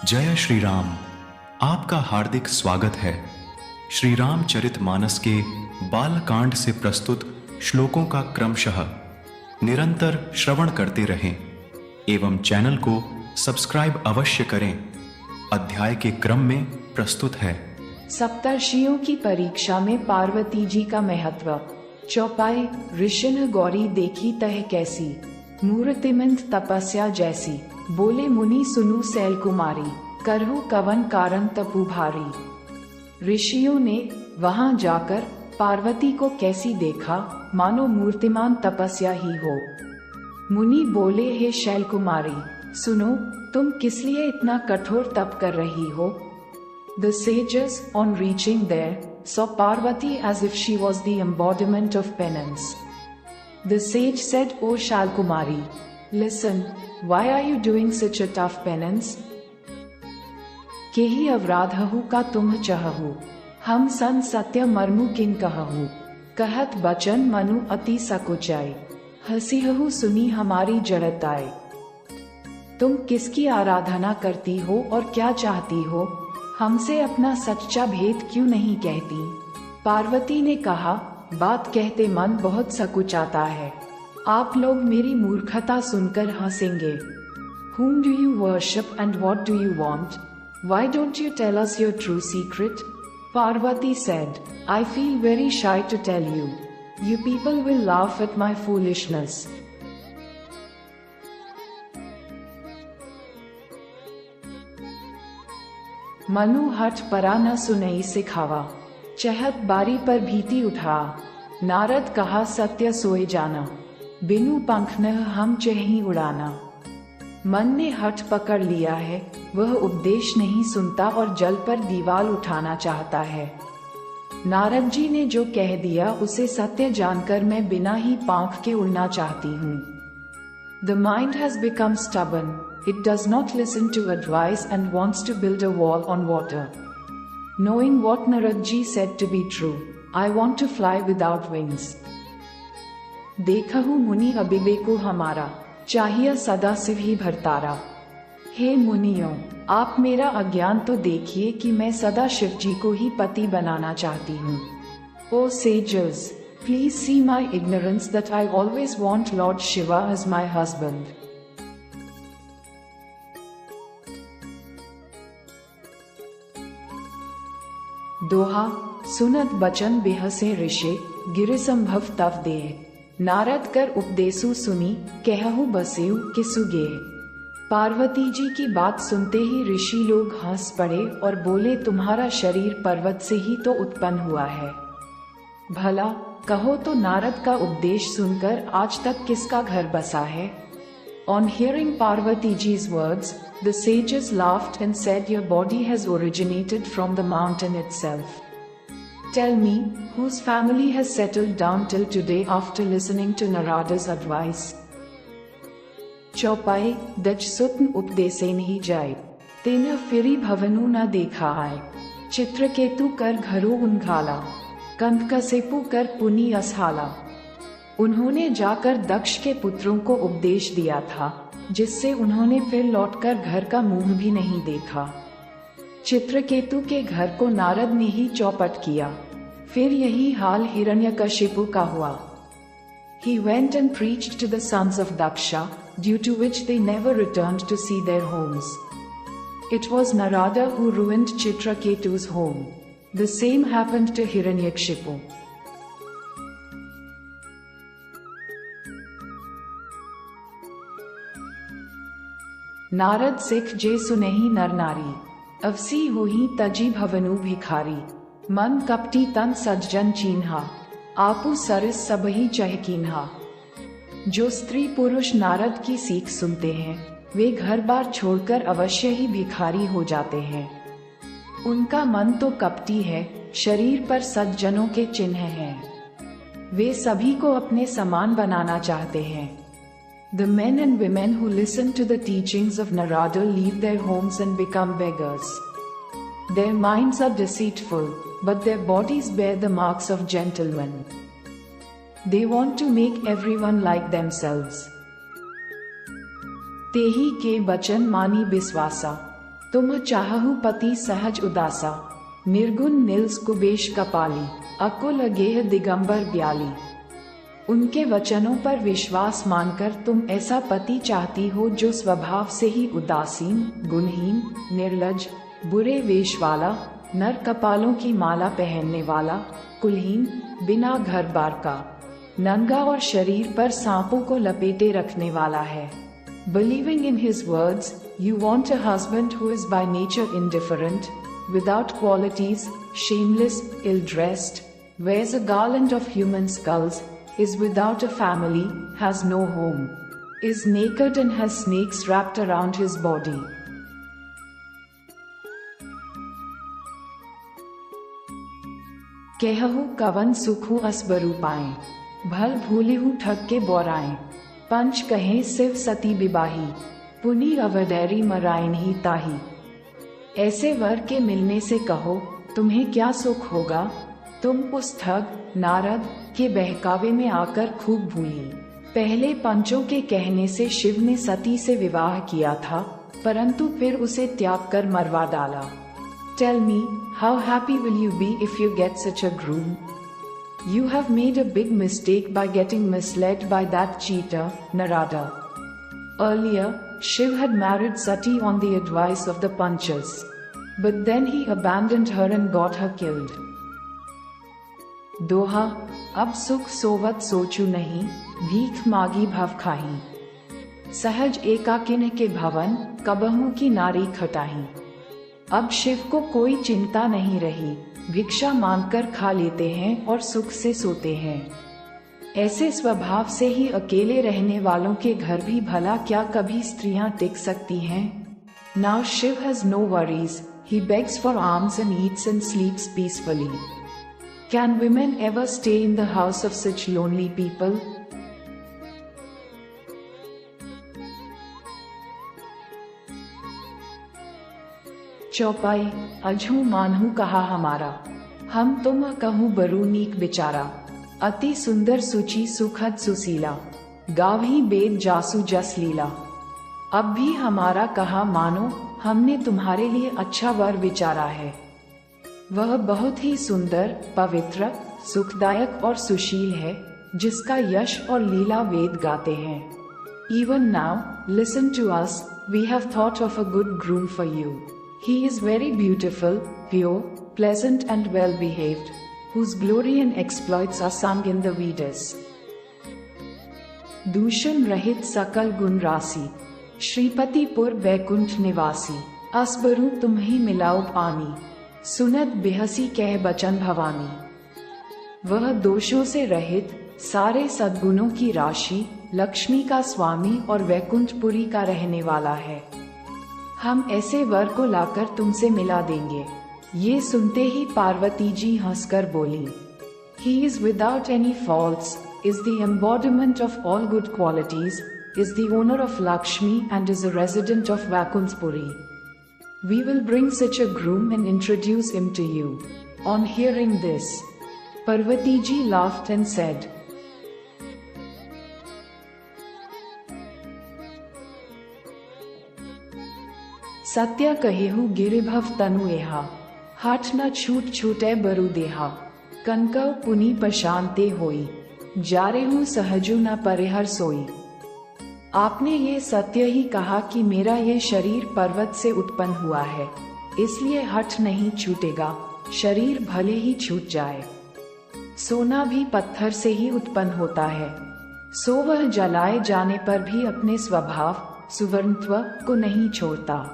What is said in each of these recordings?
जय श्री राम। आपका हार्दिक स्वागत है। श्री रामचरितमानस के बालकांड से प्रस्तुत श्लोकों का क्रमशः निरंतर श्रवण करते रहें एवं चैनल को सब्सक्राइब अवश्य करें। अध्याय के क्रम में प्रस्तुत है सप्तर्षियों की परीक्षा में पार्वती जी का महत्व। चौपाई। ऋषिन गौरी देखी तह कैसी, मूर्तिमंत तपस्या जैसी। बोले मुनि सुनु सैल कुमारी, करहु कवन कारण तपु भारी। ऋषियों ने वहां जाकर पार्वती को कैसी देखा, मानो मूर्तिमान तपस्या ही हो। मुनि बोले, हे शैल कुमारी, सुनो, तुम किस लिए इतना कठोर तप कर रही हो। The sages, on reaching there, saw Parvati as if she was the embodiment of penance. The sage said, O Shalkumari, listen, why are you doing such a tough penance? केहि अवराधहु का तुम चहहु, हम सन सत्य मर्मु किन कहहु। कहत बचन मनु अति सकुचाई, हसीहु सुनी हमारी जड़ताई। तुम किसकी आराधना करती हो और क्या चाहती हो, हमसे अपना सच्चा भेद क्यों नहीं कहती। पार्वती ने कहा, बात कहते मन बहुत सकुचाता है। आप लोग मेरी मूर्खता सुनकर हंसेंगे। Whom do you worship and what do you want? Why don't you tell us your true secret? Parvati said, I feel very shy to tell you. You people will laugh at my foolishness. Manu हठ परा न सुनई सिखावा, चहत बारी पर भीति उठा। नारद कहा सत्य सोए जाना, बिनु पंख न हम चही उड़ाना। मन ने हठ पकड़ लिया है, वह उपदेश नहीं सुनता और जल पर दीवार उठाना चाहता है। नारद जी ने जो कह दिया उसे सत्य जानकर मैं बिना ही पंख के उड़ना चाहती हूँ। The mind has become stubborn. It does not listen to advice and wants to build a wall on water. Knowing what Narad ji said to be true, I want to fly without wings. देखहु मुनि अबिबेको हमारा, चाहिए सदा शिव ही भरतारा। हे मुनियों, आप मेरा अज्ञान तो देखिए कि मैं सदा शिव जी को ही पति बनाना चाहती हूँ। O sages, please see my ignorance that I always want Lord Shiva as my husband. दोहा। सुनत बचन बेहसे ऋषि, गिर संभव तव देह। नारद कर उपदेसु सुनी, कहहु बसेउ किसु गेह। पार्वती जी की बात सुनते ही ऋषि लोग हंस पड़े और बोले, तुम्हारा शरीर पर्वत से ही तो उत्पन्न हुआ है। भला कहो तो नारद का उपदेश सुनकर आज तक किसका घर बसा है। On hearing Parvati ji's words, the sages laughed and said, your body has originated from the mountain itself. Tell me, whose family has settled down till today after listening to Narada's advice? चौपाई। दच सुतन उपदेसेन ही जाय, तेन free भवनु न देखा आय। चित्रकेतु कर घरो उनघाला, कंध कसेपु कर पुनि असहाला। उन्होंने जाकर दक्ष के पुत्रों को उपदेश दिया था, जिससे उन्होंने फिर लौटकर घर का मुंह भी नहीं देखा। चित्रकेतु के घर को नारद ने ही चौपट किया। फिर यही हाल हिरण्यकशिपु का हुआ। He went and preached to the sons of Daksha, due to which they never returned to see their homes. It was Narada who ruined Chitraketu's home. The same happened to Hiranyakashipu. Narad Sikh जे सुनहि नर नारी, अवसी होहि तजी भवनु भिखारी। मन कपटी तन सज्जन चीन्हा, आपु सरस सबहि चह कीन्हा। जो स्त्री पुरुष नारद की सीख सुनते हैं, वे घर बार छोड़कर अवश्य ही भिखारी हो जाते हैं। उनका मन तो कपटी है, शरीर पर सज्जनों के चिन्ह हैं। वे सभी को अपने समान बनाना चाहते हैं। The men and women who listen to the teachings of Narada leave their homes and become beggars. Their minds are deceitful, but their bodies bear the marks of gentlemen. They want to make everyone like themselves. तेहि के बचन मानी विश्वासा, तुम चाहु पति सहज उदासा, निर्गुण Nils कुबेश कपाली, अकुल अगेह दिगंबर ब्याली। उनके वचनों पर विश्वास मानकर तुम ऐसा पति चाहती हो जो स्वभाव से ही उदासीन, गुणहीन, निर्लज, बुरे वेश वाला, नर कपालों की माला पहनने वाला, कुलहीन, बिना घर बार का, नंगा और शरीर पर सांपों को लपेटे रखने वाला है। Believing in his words, you want a husband who is by nature indifferent, without qualities, shameless, ill-dressed, wears a garland of human skulls, is without a family, has no home, is naked and has snakes wrapped around his body. कहहु कवन सुखु असबरु पाएं, भल भूलिहु ठग के बोराएं, पंच कहें शिव सती विबाही, पुनि अवदैरी marine ही ताही। ऐसे वर के मिलने से कहो तुम्हें क्या सुख होगा, तुम उस ठग नारद के बहकावे में आकर खूब भूली। पहले पंचों के कहने से शिव ने सती से विवाह किया था, परंतु फिर उसे त्याग कर मरवा डाला। Tell me, how happy will you be if you get such a groom? You have made a big mistake by getting misled by that cheater, Narada. Earlier, Shiv had married Sati on the advice of the Panchas. But then he abandoned her and got her killed. दोहा, अब सुख सोवत सोचू नहीं, भीख मागी भव खाही। सहज एकाकिन के भवन, कबहू की नारी खटाही। अब शिव को कोई चिंता नहीं रही, भिक्षा मांगकर खा लेते हैं और सुख से सोते हैं। ऐसे स्वभाव से ही अकेले रहने वालों के घर भी भला क्या कभी स्त्रियां टिक सकती हैं? Now Shiv has no worries, he begs for alms and eats and sleeps peacefully. Can women ever stay in the house of such lonely people? चौपाई, अझू मानहू कहा हमारा, हम तुम कहूँ बरू नीक बिचारा। अति सुंदर सुचि सुखद सुशीला, गावही बेद जासु जस लीला। अब भी हमारा कहा मानो, हमने तुम्हारे लिए अच्छा वर विचारा है। वह बहुत ही सुंदर, पवित्र, सुखदायक और सुशील है, जिसका यश और लीला वेद गाते हैं। Even now, listen to us, we have thought of a good groom for you. He is very beautiful, pure, pleasant and well behaved, whose glory and exploits are sung in the Vedas. दूषण रहित सकल गुण राशि, श्रीपतिपुर वैकुंठ निवासी, असबरु तुम्हीं मिलाओ पानी, सुनत बिहसी कह बचन भवानी। वह दोषों से रहित, सारे सद्गुणों की राशि, लक्ष्मी का स्वामी और वैकुंठपुरी का रहने वाला है। हम ऐसे वर को लाकर तुमसे मिला देंगे। ये सुनते ही पार्वती जी हंसकर बोली, He is without any faults, is the embodiment of all good qualities, is the owner of Lakshmi and is a resident of Vakuntpuri. We will bring such a groom and introduce him to you. On hearing this, Parvati ji laughed and said, सत्य कहेहु गिरिभव तनु एहा, हाथ न छूट छूटे बरु देहा, कनकव पुनि पशांते होई, जारेहु सहजु न परिहर सोई। आपने ये सत्य ही कहा कि मेरा ये शरीर पर्वत से उत्पन्न हुआ है, इसलिए हठ नहीं छूटेगा, शरीर भले ही छूट जाए। सोना भी पत्थर से ही उत्पन्न होता है, सो वह जलाए जाने पर भी अपने स्वभाव सुवर्णत्व को नहीं छोड़ता।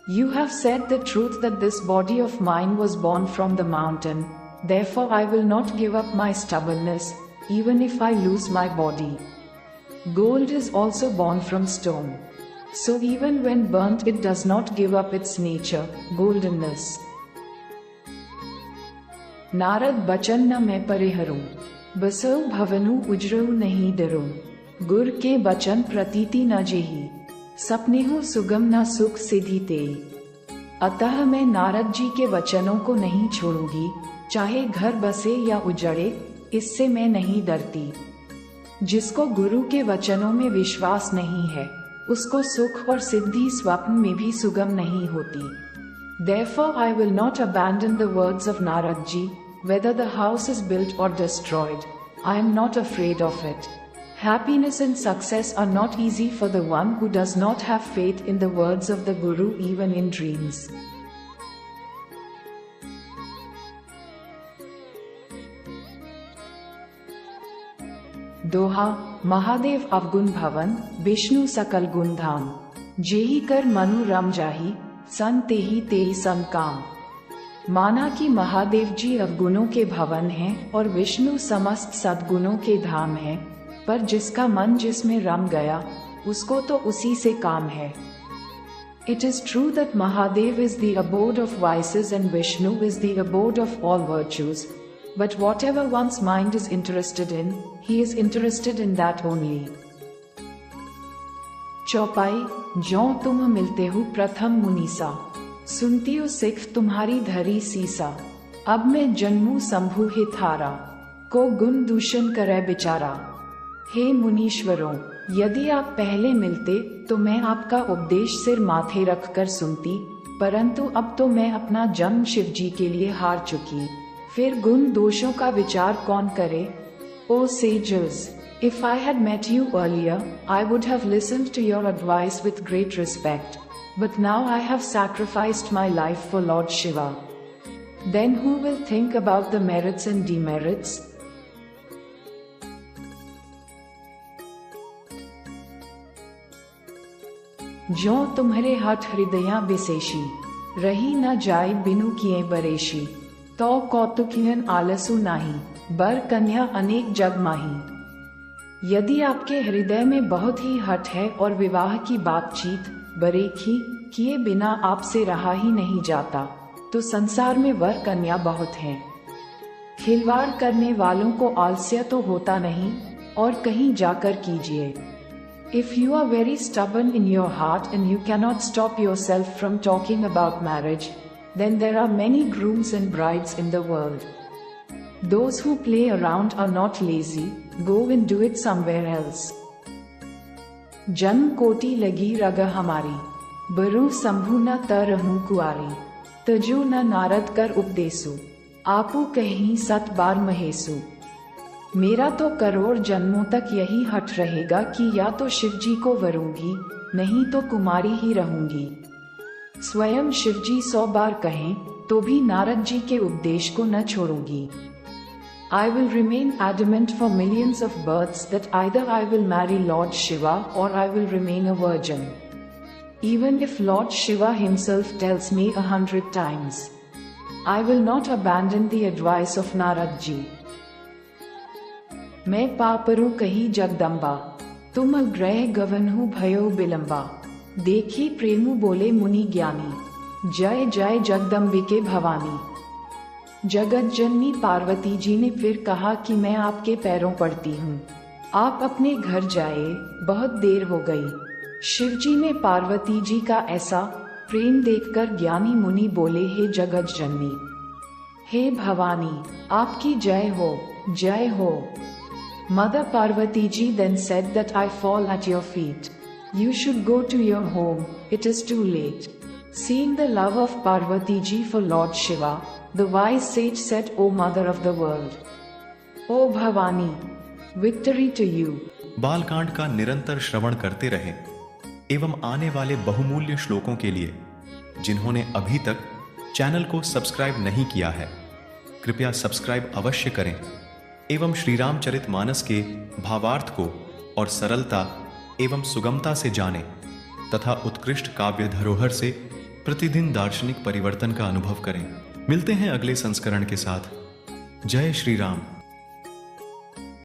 You have said the truth that this body of mine was born from the mountain, therefore I will not give up my stubbornness, even if I lose my body. Gold is also born from stone, so even when burnt it does not give up its nature, goldenness. Narad बचन न मैं परिहरूं, बसऊ भवनु उजरऊ नहीं डरूं, गुर के बचन प्रतीति न जेही, सपनेहु सुगम न सुख सिद्धि तेई। अतः मैं नारद जी के वचनों को नहीं छोड़ूंगी, चाहे घर बसे या उजड़े, इससे मैं नहीं डरती। जिसको गुरु के वचनों में विश्वास नहीं है, उसको सुख और सिद्धि स्वप्न में भी सुगम नहीं होती। Therefore I will not abandon the words of Narad ji, whether the house is built or destroyed. I am not afraid of it. Happiness and success are not easy for the one who does not have faith in the words of the Guru even in dreams. दोहा। महादेव अवगुण भवन, विष्णु सकल गुण धाम। जेहि कर मनु रम जाहि, सन तेहि तेहि सन काम। माना कि महादेव जी अवगुणों के भवन हैं और विष्णु समस्त सद्गुणों के धाम हैं, पर जिसका मन जिसमें रम गया, उसको तो उसी से काम है। It is true that Mahadev is the abode of vices and Vishnu is the abode of all virtues, but whatever one's mind is interested in, he is interested in that only. चौपाई। ज्यों तुम मिलते हो प्रथम मुनीसा, सुनती हो सिख तुम्हारी धरी सीसा। अब मैं जन्मू शंभु हे थारा, को गुण दूषण करे बिचारा। हे मुनीश्वरों, यदि आप पहले मिलते तो मैं आपका उपदेश सिर माथे रख कर सुनती, परंतु अब तो मैं अपना जन्म शिव जी के लिए हार चुकी, फिर गुण दोषों का विचार कौन करे। ओ sages, if I had met you earlier, I would have listened to your advice with great respect, but now I have sacrificed my life for Lord Shiva. Then who will think about the merits and demerits? ज्यों तुम्हारे हठ हृदया विशेषी, रही न जाय बिनु किए बरेशी। तो कौतुकियन आलसु नाही, बर कन्या अनेक जग माही। यदि आपके हृदय में बहुत ही हठ है और विवाह की बातचीत बरेखी किए बिना आपसे रहा ही नहीं जाता, तो संसार में वर कन्या बहुत हैं। खिलवाड़ करने वालों को आलस्य तो होता नहीं, और कहीं जाकर कीजिए। If you are very stubborn in your heart and you cannot stop yourself from talking about marriage, then there are many grooms and brides in the world. Those who play around are not lazy, go and do it somewhere else. जन्म कोटि लगी रग हमारी, बरु शंभु न तरहूं कुआरी। तजो न नारद कर उपदेसु, आपू कहीं सत बार महेसु। मेरा तो करोड़ जन्मों तक यही हट रहेगा कि या तो शिव जी को वरूंगी, नहीं तो कुमारी ही रहूंगी। स्वयं शिव जी 100 बार कहें तो भी नारद जी के उपदेश को न छोड़ूंगी। I will remain adamant for millions of births that either I will marry Lord Shiva or I will remain a virgin. Even if Lord Shiva himself tells me 100 times, I will not abandon the advice of Narad ji. मैं पापरु कही जगदम्बा, तुम अग्रह गवनहु भयो बिलंबा। देखी प्रेमु बोले मुनि ज्ञानी, जय जय जगदम्बिके भवानी। जगत जननी पार्वती जी ने फिर कहा कि मैं आपके पैरों पड़ती हूँ, आप अपने घर जाए, बहुत देर हो गई। शिव जी ने पार्वती जी का ऐसा प्रेम देखकर ज्ञानी मुनि बोले, हे जगत जननी, हे भवानी, आपकी जय हो, जय हो। Mother Parvati ji then said that I fall at your feet. You should go to your home, it is too late. Seeing the love of Parvati ji for Lord Shiva, the wise sage said, O mother of the world, O Bhavani, victory to you. Balkand का निरंतर श्रवण करते रहे एवं आने वाले बहुमूल्य श्लोकों के लिए जिन्होंने अभी तक चैनल को सब्सक्राइब नहीं किया है, कृपया सब्सक्राइब अवश्य करें एवं श्री रामचरितमानस के भावार्थ को और सरलता एवं सुगमता से जानें तथा उत्कृष्ट काव्य धरोहर से प्रतिदिन दार्शनिक परिवर्तन का अनुभव करें। मिलते हैं अगले संस्करण के साथ। जय श्री राम।